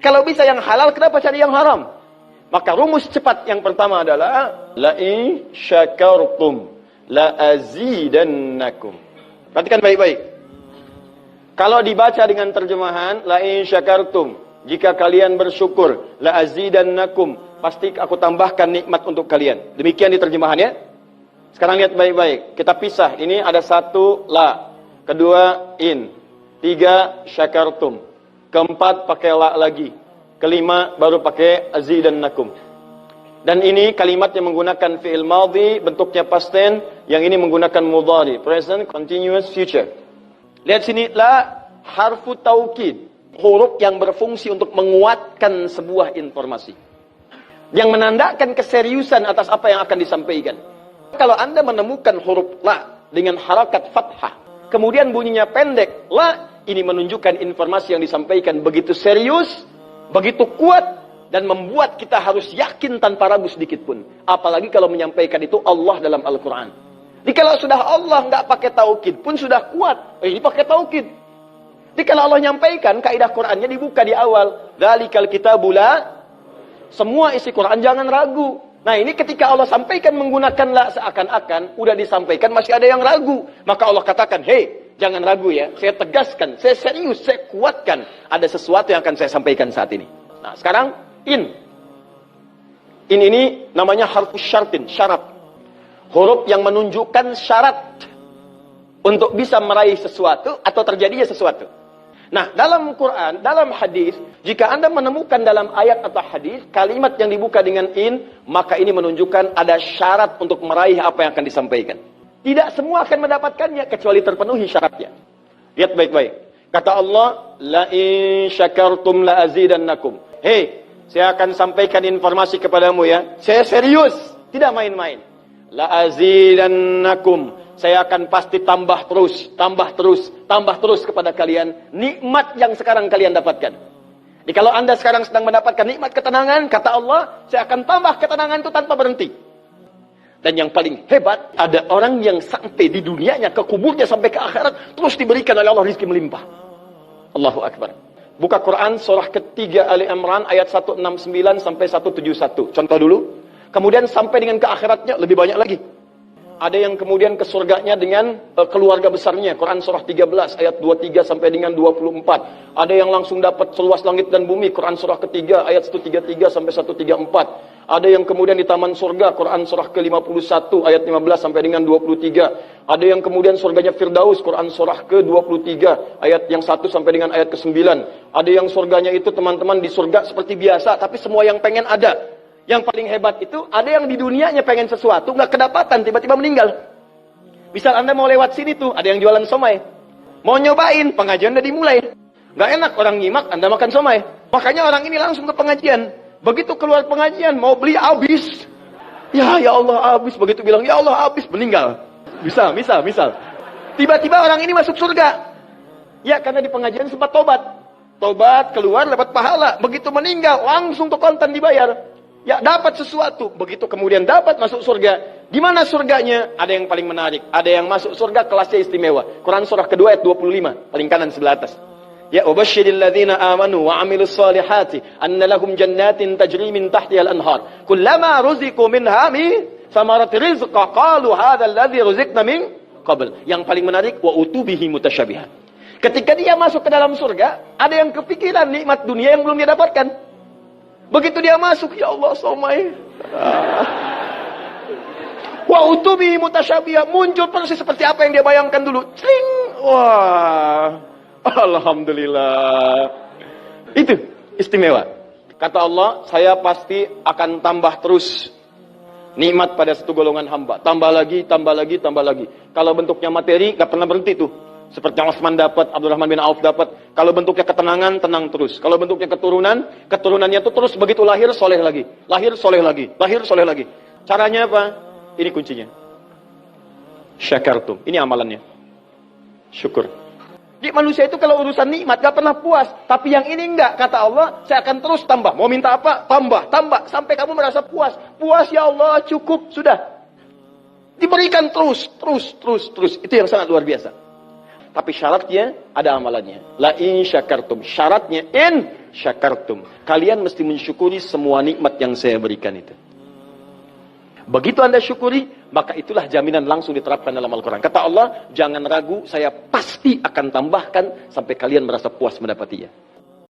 Kalau bisa yang halal, kenapa cari yang haram? Maka rumus cepat yang pertama adalah la in syakartum la azidannakum. Perhatikan baik-baik. Kalau dibaca dengan terjemahan la in syakartum, jika kalian bersyukur, la azidannakum, pasti aku tambahkan nikmat untuk kalian. Demikian di terjemahannya. Sekarang lihat baik-baik. Kita pisah. Ini ada satu la, kedua in, tiga syakartum, keempat pakai la lagi, kelima baru pakai azidannakum. Dan ini kalimat yang menggunakan fi'il madhi, bentuknya past tense, yang ini menggunakan mudhari, present continuous future. Lihat sini, la harfu taukid, huruf yang berfungsi untuk menguatkan sebuah informasi, yang menandakan keseriusan atas apa yang akan disampaikan. Kalau Anda menemukan huruf la dengan harakat fathah, kemudian bunyinya pendek, la, ini menunjukkan informasi yang disampaikan begitu serius, begitu kuat, dan membuat kita harus yakin tanpa ragu sedikit pun. Apalagi kalau menyampaikan itu Allah dalam Al-Quran. Jadi kalau sudah Allah nggak pakai taukid pun sudah kuat. Ini pakai taukid. Jadi kalau Allah nyampaikan, kaidah Qurannya dibuka di awal. Dzalikal kitabu la, semua isi Quran jangan ragu. Nah ini ketika Allah sampaikan menggunakan la, seakan-akan udah disampaikan masih ada yang ragu. Maka Allah katakan, hei, jangan ragu ya. Saya tegaskan, saya serius, saya kuatkan. Ada sesuatu yang akan saya sampaikan saat ini. Nah sekarang in. In ini namanya harfus syartin, syarat. Huruf yang menunjukkan syarat untuk bisa meraih sesuatu atau terjadinya sesuatu. Nah, dalam Quran, dalam hadis, jika Anda menemukan dalam ayat atau hadis kalimat yang dibuka dengan in, maka ini menunjukkan ada syarat untuk meraih apa yang akan disampaikan. Tidak semua akan mendapatkannya kecuali terpenuhi syaratnya. Lihat baik-baik. Kata Allah, la in syakartum la azidannakum. Hei, saya akan sampaikan informasi kepadamu ya. Saya serius, tidak main-main. La azidannakum, saya akan pasti tambah terus, tambah terus, tambah terus kepada kalian nikmat yang sekarang kalian dapatkan. Jadi kalau Anda sekarang sedang mendapatkan nikmat ketenangan, kata Allah, saya akan tambah ketenangan itu tanpa berhenti. Dan yang paling hebat, ada orang yang sampai di dunianya, ke kuburnya sampai ke akhirat, terus diberikan oleh Allah rizki melimpah. Allahu Akbar. Buka Quran surah ketiga Ali Imran ayat 169 sampai 171. Contoh dulu. Kemudian sampai dengan ke akhiratnya lebih banyak lagi. Ada yang kemudian ke surganya dengan keluarga besarnya. Quran surah 13 ayat 23 sampai dengan 24. Ada yang langsung dapat seluas langit dan bumi. Quran surah ketiga ayat 133 sampai 134. Ada yang kemudian di taman surga. Quran surah ke-51 ayat 15 sampai dengan 23. Ada yang kemudian surganya Firdaus. Quran surah ke-23 ayat yang 1 sampai dengan ayat ke-9. Ada yang surganya itu teman-teman di surga seperti biasa, tapi semua yang pengen ada. Yang paling hebat itu, ada yang di dunianya pengen sesuatu, nggak kedapatan, tiba-tiba meninggal. Misal Anda mau lewat sini tuh, ada yang jualan somai. Mau nyobain, pengajian udah dimulai. Nggak enak orang nyimak, Anda makan somai. Makanya orang ini langsung ke pengajian. Begitu keluar pengajian, mau beli habis. Ya Allah habis. Begitu bilang, ya Allah habis, meninggal. Misal. Tiba-tiba orang ini masuk surga. Ya, karena di pengajian sempat tobat. Tobat, keluar, dapat pahala. Begitu meninggal, langsung tuh kontan dibayar. Ya, dapat sesuatu. Begitu kemudian dapat masuk surga. Di mana surganya? Ada yang paling menarik. Ada yang masuk surga kelasnya istimewa. Quran surah kedua ayat 25. Paling kanan sebelah atas. Ya, wabashshiril ladzina amanu wa 'amilus solihati anna lahum jannatin tajri min tahtiha al-anhar. Kullama ruziqu minha min samarati rizqa qalu hadzal ladzi ruziqna min qabl. Yang paling menarik, wa utubihi mutasyabihan. Ketika dia masuk ke dalam surga, ada yang kepikiran nikmat dunia yang belum dia dapatkan. Begitu dia masuk, ya Allah, somai. Wa utubi mutasyabihah, muncul persis seperti apa yang dia bayangkan dulu. Cling. Wah. Alhamdulillah. Itu istimewa. Kata Allah, saya pasti akan tambah terus nikmat pada satu golongan hamba. Tambah lagi, tambah lagi, tambah lagi. Kalau bentuknya materi, gak pernah berhenti tuh. Seperti yang Utsman dapat, Abdurrahman bin Auf dapat. Kalau bentuknya ketenangan, tenang terus. Kalau bentuknya keturunan, keturunannya itu terus begitu lahir, soleh lagi. Lahir, soleh lagi. Lahir, soleh lagi. Caranya apa? Ini kuncinya. Syakartum. Ini amalannya. Syukur. Jadi manusia itu kalau urusan nikmat gak pernah puas. Tapi yang ini enggak. Kata Allah, saya akan terus tambah. Mau minta apa? Tambah, tambah. Sampai kamu merasa puas. Puas, ya Allah, cukup. Sudah. Diberikan terus. Itu yang sangat luar biasa. Tapi syaratnya ada amalannya. La in syakartum. Syaratnya in syakartum. Kalian mesti mensyukuri semua nikmat yang saya berikan itu. Begitu Anda syukuri, maka itulah jaminan langsung diterapkan dalam Al-Quran. Kata Allah, jangan ragu, saya pasti akan tambahkan sampai kalian merasa puas mendapatinya.